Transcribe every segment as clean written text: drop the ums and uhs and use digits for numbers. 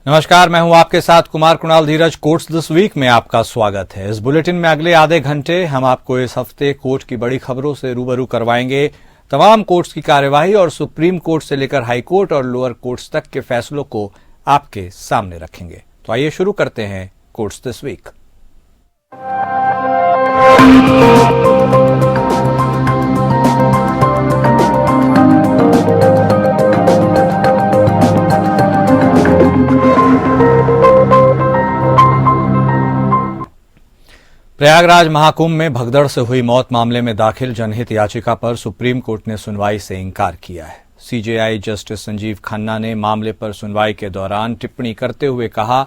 नमस्कार, मैं हूं आपके साथ कुमार कुणाल धीरज। कोर्ट्स दिस वीक में आपका स्वागत है। इस बुलेटिन में अगले आधे घंटे हम आपको इस हफ्ते कोर्ट की बड़ी खबरों से रूबरू करवाएंगे। तमाम कोर्ट्स की कार्यवाही और सुप्रीम कोर्ट से लेकर हाई कोर्ट और लोअर कोर्ट्स तक के फैसलों को आपके सामने रखेंगे। तो आइए शुरू करते हैं courts this week. Prayagraj Mahakumbh में भगदड़ से हुई मौत मामले में दाखिल जनहित याचिका पर सुप्रीम कोर्ट ने सुनवाई से इंकार किया है। सीजेआई जस्टिस संजीव खन्ना ने मामले पर सुनवाई के दौरान टिप्पणी करते हुए कहा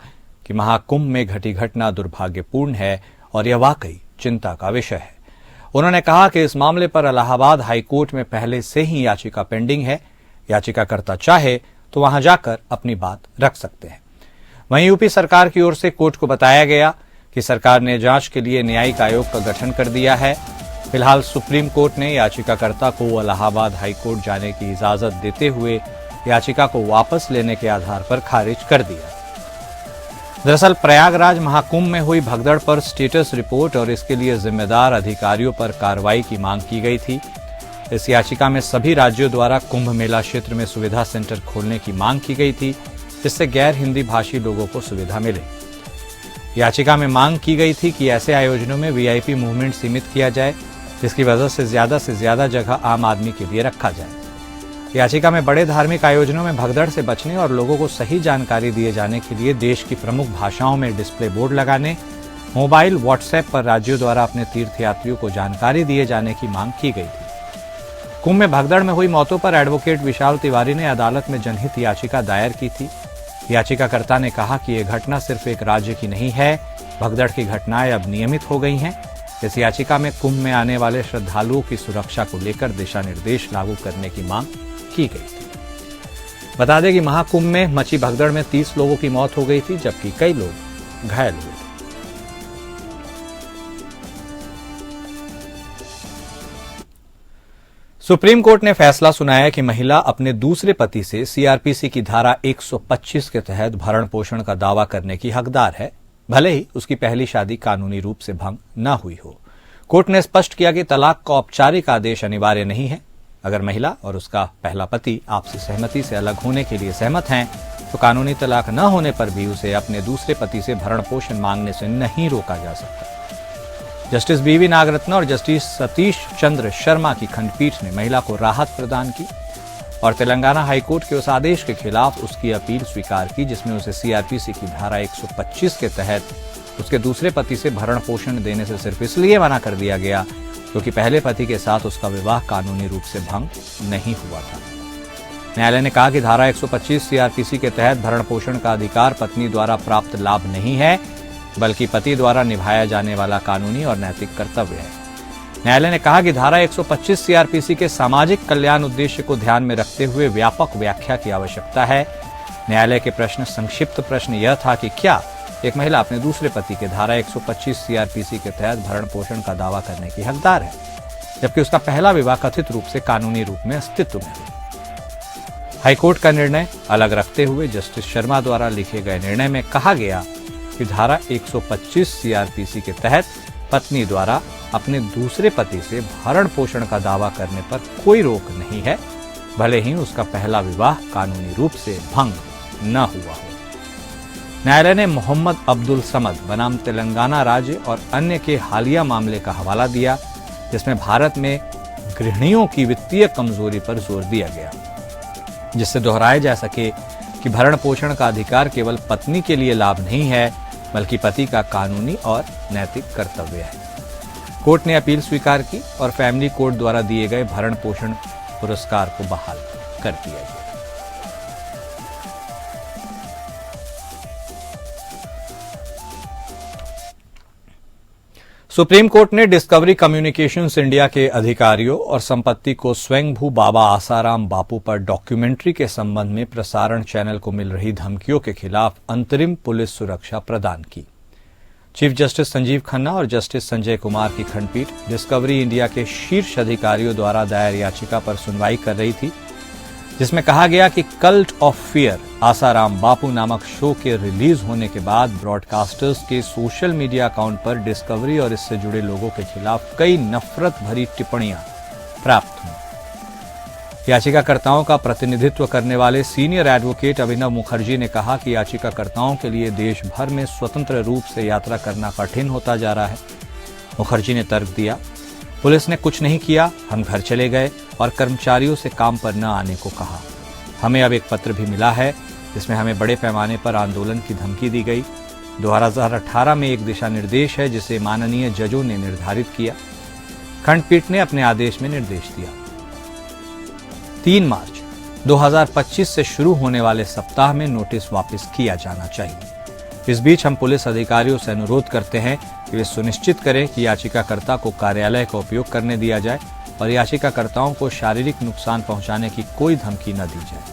कि महाकुंभ में घटी घटना दुर्भाग्यपूर्ण है और यह वाकई चिंता का विषय है। उन्होंने कहा कि इस मामले पर इलाहाबाद हाईकोर्ट में पहले से ही याचिका पेंडिंग है। याचिकाकर्ता चाहे तो वहां जाकर अपनी बात रख सकते हैं। वहीं यूपी सरकार की ओर से कोर्ट को बताया गया कि सरकार ने जांच के लिए न्यायिक आयोग का गठन कर दिया है। फिलहाल सुप्रीम कोर्ट ने याचिकाकर्ता को इलाहाबाद हाईकोर्ट जाने की इजाजत देते हुए याचिका को वापस लेने के आधार पर खारिज कर दिया। दरअसल प्रयागराज महाकुंभ में हुई भगदड़ पर स्टेटस रिपोर्ट और इसके लिए जिम्मेदार अधिकारियों पर कार्रवाई की मांग की गई थी। इस याचिका में सभी राज्यों द्वारा कुंभ मेला क्षेत्र में सुविधा सेंटर खोलने की मांग की गई थी, जिससे गैर हिंदी भाषी लोगों को सुविधा मिले। याचिका में मांग की गई थी कि ऐसे आयोजनों में वीआईपी मूवमेंट सीमित किया जाए, जिसकी वजह से ज्यादा जगह आम आदमी के लिए रखा जाए। याचिका में बड़े धार्मिक आयोजनों में भगदड़ से बचने और लोगों को सही जानकारी दिए जाने के लिए देश की प्रमुख भाषाओं में डिस्प्ले बोर्ड लगाने, मोबाइल व्हाट्सएप पर राज्यों द्वारा अपने तीर्थयात्रियों को जानकारी दिए जाने की मांग की गई थी। कुंभ में भगदड़ में हुई मौतों पर एडवोकेट विशाल तिवारी ने अदालत में जनहित याचिका दायर की थी। याचिकाकर्ता ने कहा कि यह घटना सिर्फ एक राज्य की नहीं है, भगदड़ की घटनाएं अब नियमित हो गई हैं। इस याचिका में कुंभ में आने वाले श्रद्धालुओं की सुरक्षा को लेकर दिशा निर्देश लागू करने की मांग की गई थी। बता दें कि महाकुंभ में मची भगदड़ में 30 लोगों की मौत हो गई थी, जबकि कई लोग घायल हुए थे। सुप्रीम कोर्ट ने फैसला सुनाया कि महिला अपने दूसरे पति से सीआरपीसी की धारा 125 के तहत भरण पोषण का दावा करने की हकदार है, भले ही उसकी पहली शादी कानूनी रूप से भंग न हुई हो। कोर्ट ने स्पष्ट किया कि तलाक का औपचारिक आदेश अनिवार्य नहीं है। अगर महिला और उसका पहला पति आपसी सहमति से अलग होने के लिए सहमत हैं, तो कानूनी तलाक न होने पर भी उसे अपने दूसरे पति से भरण पोषण मांगने से नहीं रोका जा सकता। जस्टिस बीवी नागरत्न और जस्टिस सतीश चंद्र शर्मा की खंडपीठ ने महिला को राहत प्रदान की और तेलंगाना हाईकोर्ट के उस आदेश के खिलाफ उसकी अपील स्वीकार की, जिसमें उसे सीआरपीसी की धारा 125 के तहत उसके दूसरे पति से भरण पोषण देने से सिर्फ इसलिए मना कर दिया गया क्योंकि पहले पति के साथ उसका विवाह कानूनी रूप से भंग नहीं हुआ था। न्यायालय ने कहा कि धारा 125 सीआरपीसी के तहत भरण पोषण का अधिकार पत्नी द्वारा प्राप्त लाभ नहीं है, बल्कि पति द्वारा निभाया जाने वाला कानूनी और नैतिक कर्तव्य है। न्यायालय ने कहा कि धारा 125 सीआरपीसी के सामाजिक कल्याण उद्देश्य को ध्यान में रखते हुए व्यापक व्याख्या की आवश्यकता है। न्यायालय के संक्षिप्त प्रश्न यह था कि क्या एक महिला अपने दूसरे पति के धारा 125 सीआरपीसी के तहत भरण पोषण का दावा करने की हकदार है, जबकि उसका पहला विवाह कथित रूप से कानूनी रूप में अस्तित्व में है। हाईकोर्ट का निर्णय अलग रखते हुए जस्टिस शर्मा द्वारा लिखे गए निर्णय में कहा गया कि धारा 125 सीआरपीसी के तहत पत्नी द्वारा अपने दूसरे पति से भरण पोषण का दावा करने पर कोई रोक नहीं है, भले ही उसका पहला विवाह कानूनी रूप से भंग न हुआ हो। न्यायालय ने मोहम्मद अब्दुल समद बनाम तेलंगाना राज्य और अन्य के हालिया मामले का हवाला दिया, जिसमें भारत में गृहिणियों की वित्तीय कमजोरी पर जोर दिया गया, जिससे दोहराया जा सके कि भरण पोषण का अधिकार केवल पत्नी के लिए लाभ नहीं है, बल्कि पति का कानूनी और नैतिक कर्तव्य है। कोर्ट ने अपील स्वीकार की और फैमिली कोर्ट द्वारा दिए गए भरण पोषण पुरस्कार को बहाल कर दिया गया। सुप्रीम कोर्ट ने डिस्कवरी कम्युनिकेशंस इंडिया के अधिकारियों और संपत्ति को स्वयंभू बाबा आसाराम बापू पर डॉक्यूमेंट्री के संबंध में प्रसारण चैनल को मिल रही धमकियों के खिलाफ अंतरिम पुलिस सुरक्षा प्रदान की। चीफ जस्टिस संजीव खन्ना और जस्टिस संजय कुमार की खंडपीठ डिस्कवरी इंडिया के शीर्ष अधिकारियों द्वारा दायर याचिका पर सुनवाई कर रही थी, जिसमें कहा गया कि cult of fear Asaram Bapu नामक शो के रिलीज होने के बाद ब्रॉडकास्टर्स के सोशल मीडिया अकाउंट पर डिस्कवरी और इससे जुड़े लोगों के खिलाफ कई नफरत भरी टिप्पणियां प्राप्त हुई। याचिकाकर्ताओं का प्रतिनिधित्व करने वाले सीनियर एडवोकेट अभिनव मुखर्जी ने कहा कि याचिकाकर्ताओं के लिए देश भर में स्वतंत्र रूप से यात्रा करना कठिन होता जा रहा है। मुखर्जी ने तर्क दिया, पुलिस ने कुछ नहीं किया, हम घर चले गए और कर्मचारियों से काम पर न आने को कहा। हमें अब एक पत्र भी मिला है जिसमें हमें बड़े पैमाने पर आंदोलन की धमकी दी गई। 2018 में एक दिशा निर्देश है जिसे माननीय जजों ने निर्धारित किया। खंडपीठ ने अपने आदेश में निर्देश दिया 3 मार्च 2025 से शुरू होने वाले सप्ताह में नोटिस वापस किया जाना चाहिए। इस बीच हम पुलिस अधिकारियों से अनुरोध करते हैं कि वे सुनिश्चित करें कि याचिकाकर्ता को कार्यालय का उपयोग करने दिया जाए और याचिकाकर्ताओं को शारीरिक नुकसान पहुंचाने की कोई धमकी न दी जाए।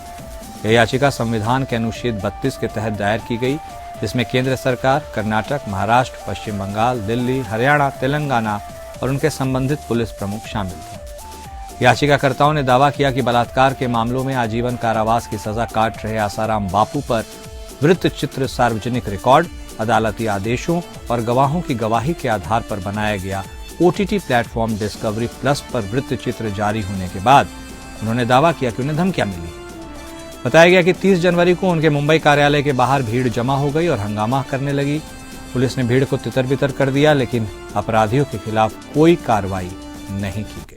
यह याचिका संविधान के अनुच्छेद 32 के तहत दायर की गई, जिसमें केंद्र सरकार, कर्नाटक, महाराष्ट्र, पश्चिम बंगाल, दिल्ली, हरियाणा, तेलंगाना और उनके संबंधित पुलिस प्रमुख शामिल थे। याचिकाकर्ताओं ने दावा किया कि बलात्कार के मामलों में आजीवन कारावास की सजा काट रहे आसाराम बापू पर वृत्त चित्र, सार्वजनिक रिकॉर्ड, अदालती आदेशों और गवाहों की गवाही के आधार पर बनाया गया OTT प्लेटफॉर्म डिस्कवरी प्लस पर वृत्त चित्र जारी होने के बाद उन्होंने दावा किया कि उन्हें धमकियां मिली। बताया गया कि 30 जनवरी को उनके मुंबई कार्यालय के बाहर भीड़ जमा हो गई और हंगामा करने लगी। पुलिस ने भीड़ को तितर-बितर कर दिया, लेकिन अपराधियों के खिलाफ कोई कार्रवाई नहीं की गई।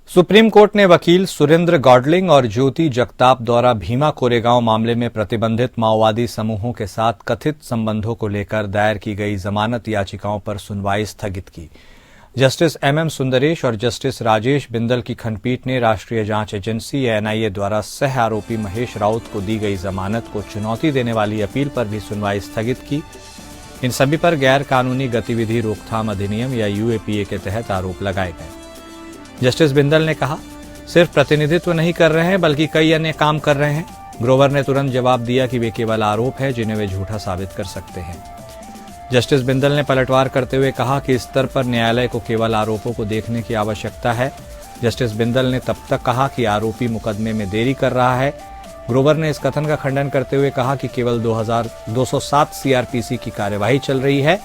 सुप्रीम कोर्ट ने वकील सुरेंद्र गॉडलिंग और ज्योति जगताप द्वारा भीमा कोरेगांव मामले में प्रतिबंधित माओवादी समूहों के साथ कथित संबंधों को लेकर दायर की गई जमानत याचिकाओं पर सुनवाई स्थगित की। जस्टिस MM सुंदरेश और जस्टिस राजेश बिंदल की खंडपीठ ने राष्ट्रीय जांच एजेंसी NIA द्वारा सह आरोपी महेश राउत को दी गई जमानत को चुनौती देने वाली अपील पर भी सुनवाई स्थगित की। इन सभी पर गैर कानूनी गतिविधि रोकथाम अधिनियम या UAPA के तहत आरोप लगाए गए। जस्टिस बिंदल ने कहा, सिर्फ प्रतिनिधित्व नहीं कर रहे हैं बल्कि कई अन्य काम कर रहे हैं। ग्रोवर ने तुरंत जवाब दिया कि वे केवल आरोप है जिन्हें वे झूठा साबित कर सकते हैं। जस्टिस बिंदल ने पलटवार करते हुए कहा कि इस स्तर पर न्यायालय को केवल आरोपों को देखने की आवश्यकता है। जस्टिस बिंदल ने तब तक कहा कि आरोपी मुकदमे में देरी कर रहा है। ग्रोवर ने इस कथन का खंडन करते हुए कहा कि केवल 207 CRPC की कार्यवाही चल रही है।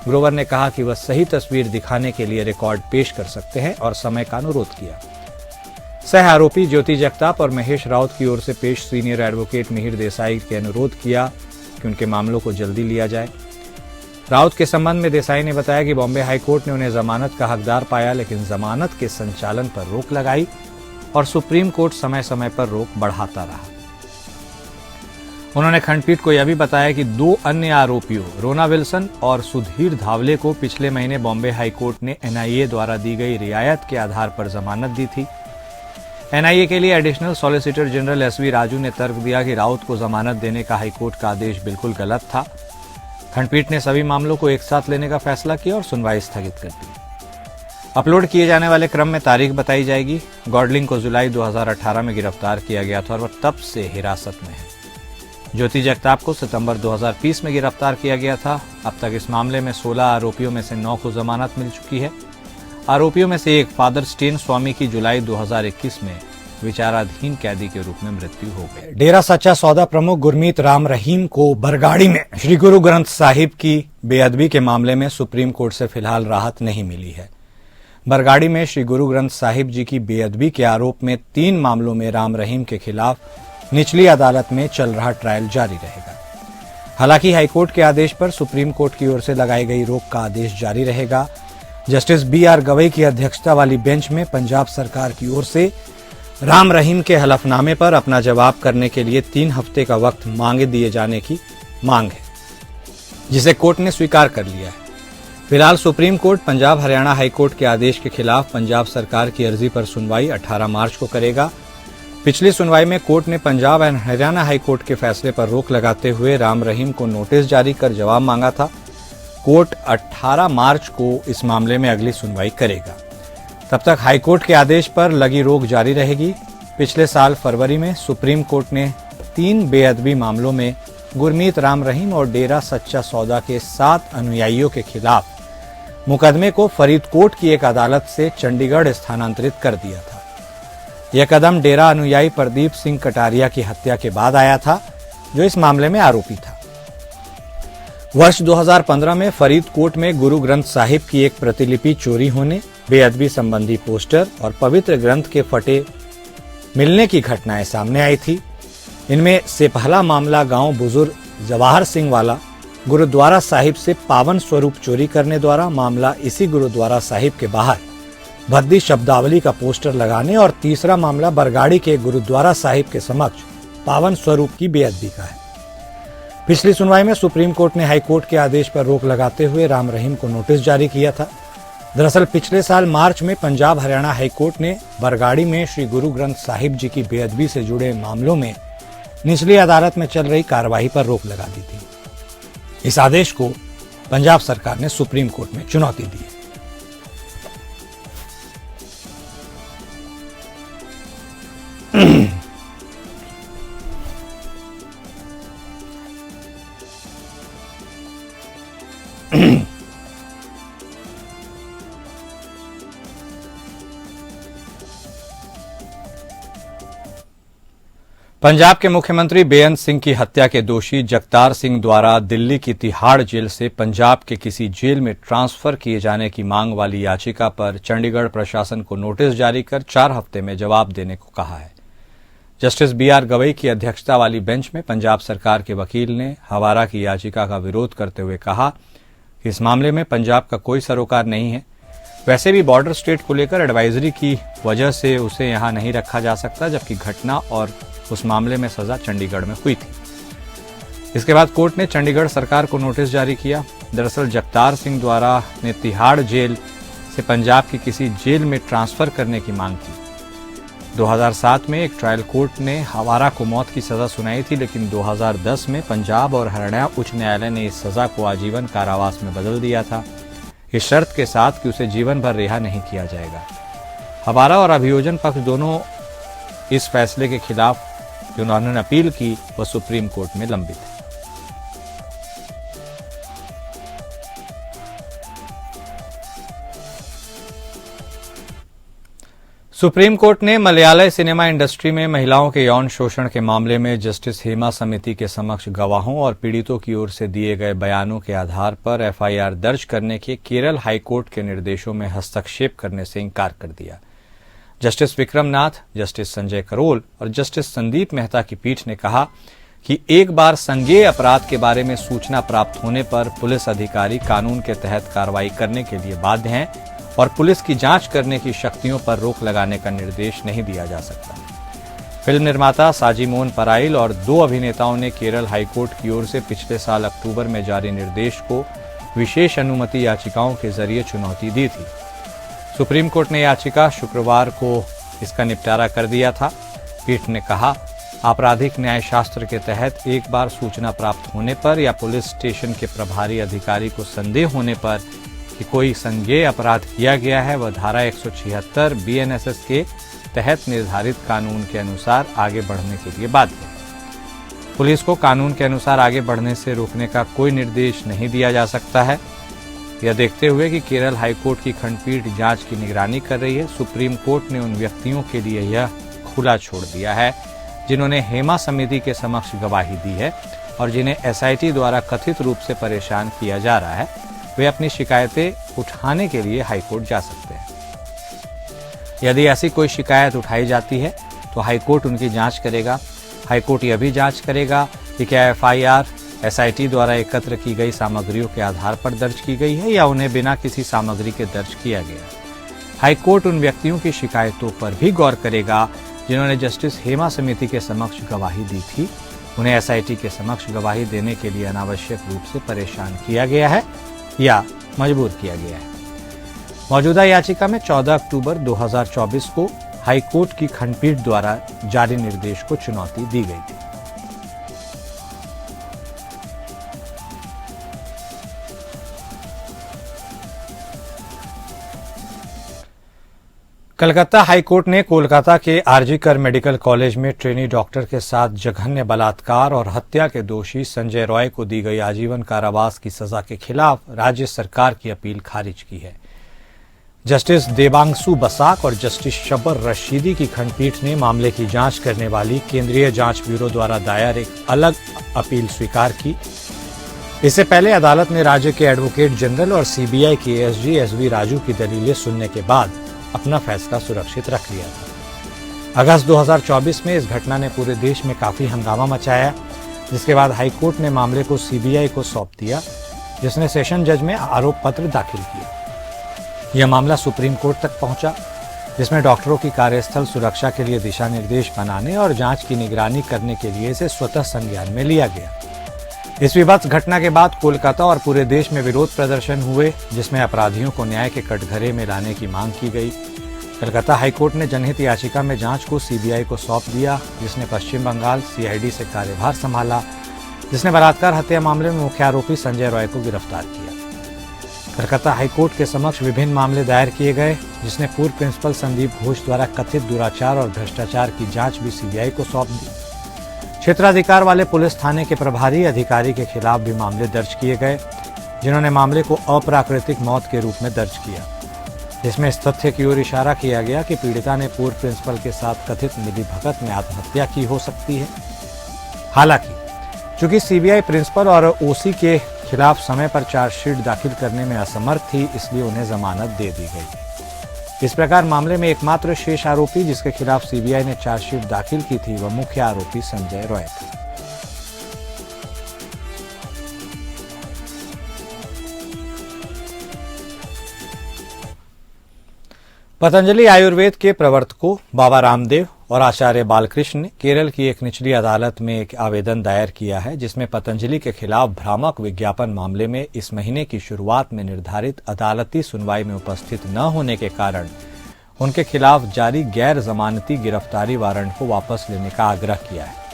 ग्रोवर ने कहा कि वह सही तस्वीर दिखाने के लिए रिकॉर्ड पेश कर सकते हैं और समय का अनुरोध किया। सह आरोपी ज्योति जगताप और महेश राउत की ओर से पेश सीनियर एडवोकेट मिहिर देसाई के अनुरोध किया कि उनके मामलों को जल्दी लिया जाए। राउत के संबंध में देसाई ने बताया कि बॉम्बे हाईकोर्ट ने उन्हें जमानत का हकदार पाया, लेकिन जमानत के संचालन पर रोक लगाई और सुप्रीम कोर्ट समय समय पर रोक बढ़ाता रहा। उन्होंने खंडपीठ को यह भी बताया कि 2 अन्य आरोपियों रोना विल्सन और सुधीर धावले को पिछले महीने बॉम्बे हाईकोर्ट ने NIA द्वारा दी गई रियायत के आधार पर जमानत दी थी। NIA के लिए additional solicitor general SV Raju ने तर्क दिया कि राउत को जमानत देने का हाईकोर्ट का आदेश बिल्कुल गलत था। खंडपीठ ने सभी मामलों को एक साथ लेने का फैसला किया और सुनवाई स्थगित कर दी। अपलोड किए जाने वाले क्रम में तारीख बताई जाएगी। गॉडलिंग को जुलाई 2018 में गिरफ्तार किया गया था और वह तब से हिरासत में है। ज्योति जगताप को सितंबर 2020 में गिरफ्तार किया गया था। अब तक इस मामले में 16 आरोपियों में से 9 को जमानत मिल चुकी है। आरोपियों में से एक फादर स्टेन स्वामी की जुलाई 2021 में विचाराधीन कैदी के रूप में मृत्यु हो गई। डेरा सच्चा सौदा प्रमुख गुरमीत राम रहीम को बरगाड़ी में श्री गुरु ग्रंथ साहिब की बेअदबी के मामले में सुप्रीम कोर्ट से फिलहाल राहत नहीं मिली है। बरगाड़ी में श्री गुरु ग्रंथ साहिब जी की बेअदबी के आरोप में 3 मामलों में राम रहीम के खिलाफ निचली अदालत में चल रहा ट्रायल जारी रहेगा। हालांकि हाईकोर्ट के आदेश पर सुप्रीम कोर्ट की ओर से लगाई गई रोक का आदेश जारी रहेगा। जस्टिस BR गवई की अध्यक्षता वाली बेंच में पंजाब सरकार की ओर से राम रहीम के हलफनामे पर अपना जवाब करने के लिए 3 हफ्ते का वक्त मांगे दिए जाने की मांग है, जिसे कोर्ट ने स्वीकार कर लिया है। फिलहाल supreme court Punjab Haryana high court के आदेश के खिलाफ पंजाब सरकार की अर्जी पर सुनवाई 18 मार्च को करेगा। पिछली सुनवाई में कोर्ट ने Punjab and Haryana high court के फैसले पर रोक लगाते हुए राम रहीम को नोटिस जारी कर जवाब मांगा था। कोर्ट 18 मार्च को इस मामले में अगली सुनवाई करेगा। तब तक हाई कोर्ट के आदेश पर लगी रोक जारी रहेगी। पिछले साल फरवरी में सुप्रीम कोर्ट ने 3 बेअदबी मामलों में गुरमीत राम रहीम और डेरा सच्चा सौदा के 7 अनुयायियों के खिलाफ मुकदमे को फरीदकोट की एक अदालत से चंडीगढ़ स्थानांतरित कर दिया था। यह कदम डेरा अनुयायी प्रदीप सिंह कटारिया की हत्या के बाद आया था, जो इस मामले में आरोपी था। वर्ष 2015 में फरीदकोट में गुरु ग्रंथ साहिब की एक प्रतिलिपि चोरी होने, बेअदबी संबंधी पोस्टर और पवित्र ग्रंथ के फटे मिलने की घटनाएं सामने आई थी। इनमें से पहला मामला गांव बुजुर्ग जवाहर सिंह वाला गुरुद्वारा साहिब से पावन स्वरूप चोरी करने द्वारा मामला इसी गुरुद्वारा साहिब के बाहर भद्दी शब्दावली का पोस्टर लगाने और तीसरा मामला बरगाड़ी के गुरुद्वारा साहिब के समक्ष पावन स्वरूप की बेअदबी का है। पिछली सुनवाई में सुप्रीम कोर्ट ने हाई कोर्ट के आदेश पर रोक लगाते हुए राम रहीम को नोटिस जारी किया था। दरअसल पिछले साल मार्च में पंजाब हरियाणा हाई कोर्ट ने बरगाड़ी में श्री गुरु ग्रंथ साहिब जी की बेअदबी से जुड़े मामलों में निचली अदालत में चल रही कार्रवाई पर रोक लगा दी थी। इस आदेश को पंजाब सरकार ने सुप्रीम कोर्ट में चुनौती दी है। पंजाब के मुख्यमंत्री बेअंत सिंह की हत्या के दोषी जगतार सिंह द्वारा दिल्ली की तिहाड़ जेल से पंजाब के किसी जेल में ट्रांसफर किए जाने की मांग वाली याचिका पर चंडीगढ़ प्रशासन को नोटिस जारी कर 4 हफ्ते में जवाब देने को कहा है। जस्टिस BR गवई की अध्यक्षता वाली बेंच में पंजाब सरकार के वकील ने हवारा की याचिका का विरोध करते हुए कहा कि इस मामले में पंजाब का कोई सरोकार नहीं है। वैसे भी बॉर्डर स्टेट को लेकर एडवाइजरी की वजह से उसे यहां नहीं रखा जा सकता, जबकि घटना और उस मामले में सजा चंडीगढ़ में हुई थी। इसके बाद कोर्ट ने चंडीगढ़ सरकार को नोटिस जारी किया। दरअसल जगतार सिंह द्वारा ने तिहाड़ जेल से पंजाब की किसी जेल में ट्रांसफर करने की मांग की। 2007 में एक ट्रायल कोर्ट ने हवारा को मौत की सजा सुनाई थी, लेकिन 2010 में पंजाब और हरियाणा उच्च न्यायालय ने इस सजा को आजीवन कारावास में बदल दिया था, इस शर्त के साथ कि उसे जीवन भर रिहा नहीं किया जाएगा। हवारा और अभियोजन पक्ष दोनों इस फैसले के खिलाफ जो उन्होंने अपील की वह सुप्रीम कोर्ट में लंबित है। सुप्रीम कोर्ट ने मलयालय सिनेमा इंडस्ट्री में महिलाओं के यौन शोषण के मामले में जस्टिस हेमा समिति के समक्ष गवाहों और पीड़ितों की ओर से दिए गए बयानों के आधार पर FIR दर्ज करने के केरल हाई कोर्ट के निर्देशों में हस्तक्षेप करने से इंकार कर दिया। जस्टिस विक्रम नाथ, जस्टिस संजय करोल और जस्टिस संदीप मेहता की पीठ ने कहा कि एक बार संज्ञेय अपराध के बारे में सूचना प्राप्त होने पर पुलिस अधिकारी कानून के तहत कार्रवाई करने के लिए बाध्य हैं और पुलिस की जांच करने की शक्तियों पर रोक लगाने का निर्देश नहीं दिया जा सकता। फिल्म निर्माता साजी मोहन पराइल और 2 अभिनेताओं ने केरल हाईकोर्ट की ओर से पिछले साल अक्टूबर में जारी निर्देश को विशेष अनुमति याचिकाओं के जरिए चुनौती दी थी। सुप्रीम कोर्ट ने याचिका शुक्रवार को इसका निपटारा कर दिया था। पीठ ने कहा, आपराधिक न्याय शास्त्र के तहत एक बार सूचना प्राप्त होने पर या पुलिस स्टेशन के प्रभारी अधिकारी को संदेह होने पर कि कोई संज्ञेय अपराध किया गया है, वह धारा 176 BNSS के तहत निर्धारित कानून के अनुसार आगे बढ़ने के लिए बाध्य है। पुलिस को कानून के अनुसार आगे बढ़ने से रोकने का कोई निर्देश नहीं दिया जा सकता है। यह देखते हुए कि केरल हाईकोर्ट की खंडपीठ जांच की निगरानी कर रही है, सुप्रीम कोर्ट ने उन व्यक्तियों के लिए यह खुला छोड़ दिया है जिन्होंने हेमा समिति के समक्ष गवाही दी है और जिन्हें SIT द्वारा कथित रूप से परेशान किया जा रहा है, वे अपनी शिकायतें उठाने के लिए हाईकोर्ट जा सकते हैं। यदि ऐसी कोई शिकायत उठाई जाती है तो हाईकोर्ट उनकी जांच करेगा। हाईकोर्ट यह भी जांच करेगा कि क्या FIR SIT द्वारा एकत्र की गई सामग्रियों के आधार पर दर्ज की गई है या उन्हें बिना किसी सामग्री के दर्ज किया गया। हाईकोर्ट उन व्यक्तियों की शिकायतों पर भी गौर करेगा जिन्होंने जस्टिस हेमा समिति के समक्ष गवाही दी थी। उन्हें SIT के समक्ष गवाही देने के लिए अनावश्यक रूप से परेशान किया गया है या मजबूर किया गया है। मौजूदा याचिका में 14 अक्टूबर 2024 को हाईकोर्ट की खंडपीठ द्वारा जारी निर्देश को चुनौती दी गई थी। कलकत्ता हाईकोर्ट ने कोलकाता के आरजी कर मेडिकल कॉलेज में ट्रेनी डॉक्टर के साथ जघन्य बलात्कार और हत्या के दोषी संजय रॉय को दी गई आजीवन कारावास की सजा के खिलाफ राज्य सरकार की अपील खारिज की है। जस्टिस देवांशु बसाक और जस्टिस शब्बर रशीदी की खंडपीठ ने मामले की जांच करने वाली केंद्रीय जांच ब्यूरो द्वारा दायर एक अलग अपील स्वीकार की। इससे पहले अदालत ने राज्य के एडवोकेट जनरल और सीबीआई के एएसजी एसवी राजू की दलीलें सुनने के बाद अपना फैसला सुरक्षित रख लिया था। अगस्त 2024 में इस घटना ने पूरे देश में काफी हंगामा मचाया, जिसके बाद हाईकोर्ट ने मामले को सीबीआई को सौंप दिया, जिसने सेशन जज में आरोप पत्र दाखिल किया। यह मामला सुप्रीम कोर्ट तक पहुंचा, जिसमें डॉक्टरों की कार्यस्थल सुरक्षा के लिए दिशा निर्देश बनाने और जांच की निगरानी करने के लिए इसे स्वतः संज्ञान में लिया गया। इस विभत्स घटना के बाद कोलकाता और पूरे देश में विरोध प्रदर्शन हुए, जिसमें अपराधियों को न्याय के कटघरे में लाने की मांग की गई। कलकत्ता हाईकोर्ट ने जनहित याचिका में जांच को सीबीआई को सौंप दिया, जिसने पश्चिम बंगाल सीआईडी से कार्यभार संभाला, जिसने बलात्कार हत्या मामले में मुख्य आरोपी संजय रॉय को गिरफ्तार किया। कलकत्ता हाईकोर्ट के समक्ष विभिन्न मामले दायर किए गए, जिसने पूर्व प्रिंसिपल संदीप घोष द्वारा कथित दुराचार और भ्रष्टाचार की जांच भी सीबीआई को सौंप दी। क्षेत्राधिकार वाले पुलिस थाने के प्रभारी अधिकारी के खिलाफ भी मामले दर्ज किए गए, जिन्होंने मामले को अप्राकृतिक मौत के रूप में दर्ज किया, जिसमें इस तथ्य की ओर इशारा किया गया कि पीड़िता ने पूर्व प्रिंसिपल के साथ कथित मिलीभगत में आत्महत्या की हो सकती है। हालांकि चूंकि सीबीआई प्रिंसिपल और ओसी के खिलाफ समय पर चार्जशीट दाखिल करने में असमर्थ थी, इसलिए उन्हें जमानत दे दी गई। इस प्रकार मामले में एकमात्र शेष आरोपी जिसके खिलाफ सीबीआई ने चार्जशीट दाखिल की थी, वह मुख्य आरोपी संजय रॉय था। पतंजलि आयुर्वेद के प्रवर्तकों बाबा रामदेव और आचार्य बालकृष्ण ने केरल की एक निचली अदालत में एक आवेदन दायर किया है, जिसमें पतंजलि के खिलाफ भ्रामक विज्ञापन मामले में इस महीने की शुरुआत में निर्धारित अदालती सुनवाई में उपस्थित न होने के कारण उनके खिलाफ जारी गैर जमानती गिरफ्तारी वारंट को वापस लेने का आग्रह किया है।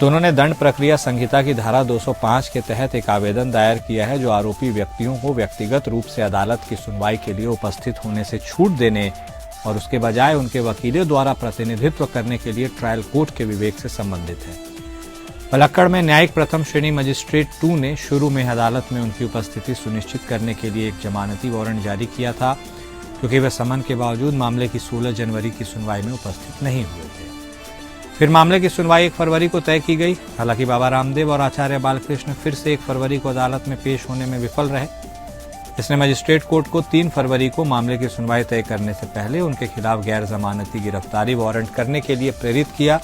दोनों ने दंड प्रक्रिया संहिता की धारा 205 के तहत एक आवेदन दायर किया है, जो आरोपी व्यक्तियों को व्यक्तिगत रूप से अदालत की सुनवाई के लिए उपस्थित होने से छूट देने और उसके बजाय उनके वकीलों द्वारा प्रतिनिधित्व करने के लिए ट्रायल कोर्ट के विवेक से संबंधित है। पलक्कड़ में न्यायिक प्रथम श्रेणी मजिस्ट्रेट 2 ने शुरू में अदालत में उनकी उपस्थिति सुनिश्चित करने के लिए एक जमानती वारंट जारी किया था, क्योंकि वे समन के बावजूद मामले की 16 जनवरी की सुनवाई में उपस्थित नहीं हुए थे। फिर मामले की सुनवाई 1 फरवरी को तय की गई। हालांकि बाबा रामदेव और आचार्य बालकृष्ण फिर से 1 फरवरी को अदालत में पेश होने में विफल रहे। इसने मजिस्ट्रेट कोर्ट को 3 फरवरी को मामले की सुनवाई तय करने से पहले उनके खिलाफ गैर जमानती गिरफ्तारी वारंट करने के लिए प्रेरित किया।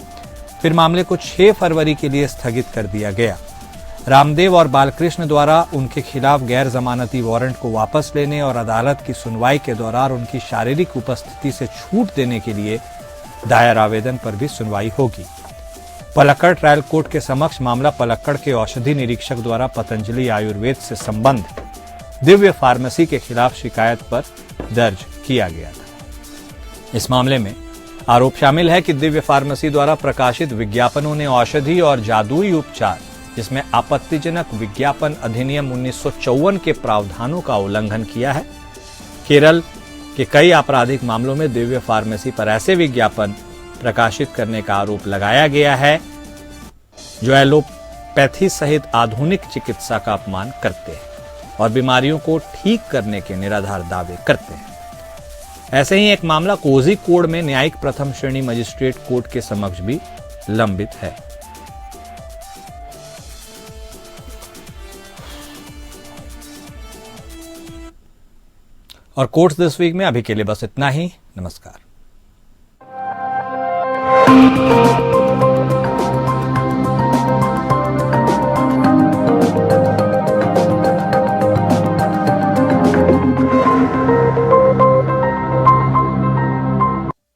फिर मामले को 6 फरवरी के लिए स्थगित कर दिया गया। रामदेव और बालकृष्ण द्वारा उनके खिलाफ गैर जमानती वारंट को वापस लेने और अदालत की सुनवाई के दौरान उनकी शारीरिक उपस्थिति से छूट देने के लिए दायर आवेदन पर भी सुनवाई होगी। पलक्कड़ ट्रायल कोर्ट के समक्ष मामला पलक्कड़ के औषधि निरीक्षक द्वारा पतंजलि आयुर्वेद से संबंध दिव्य फार्मेसी के खिलाफ शिकायत पर दर्ज किया गया था। इस मामले में आरोप शामिल है कि दिव्य फार्मेसी द्वारा प्रकाशित विज्ञापनों ने औषधि और जादुई उपचार, जिसमें आपत्तिजनक विज्ञापन अधिनियम 1954 के प्रावधानों का उल्लंघन किया है। केरल के कई आपराधिक मामलों में दिव्य फार्मेसी पर ऐसे विज्ञापन प्रकाशित करने का आरोप लगाया गया है जो एलोपैथी सहित आधुनिक चिकित्सा का अपमान करते हैं और बीमारियों को ठीक करने के निराधार दावे करते हैं। ऐसे ही एक मामला कोझिकोड में न्यायिक प्रथम श्रेणी मजिस्ट्रेट कोर्ट के समक्ष भी लंबित है। और कोर्ट्स दिस वीक में अभी के लिए बस इतना ही। नमस्कार।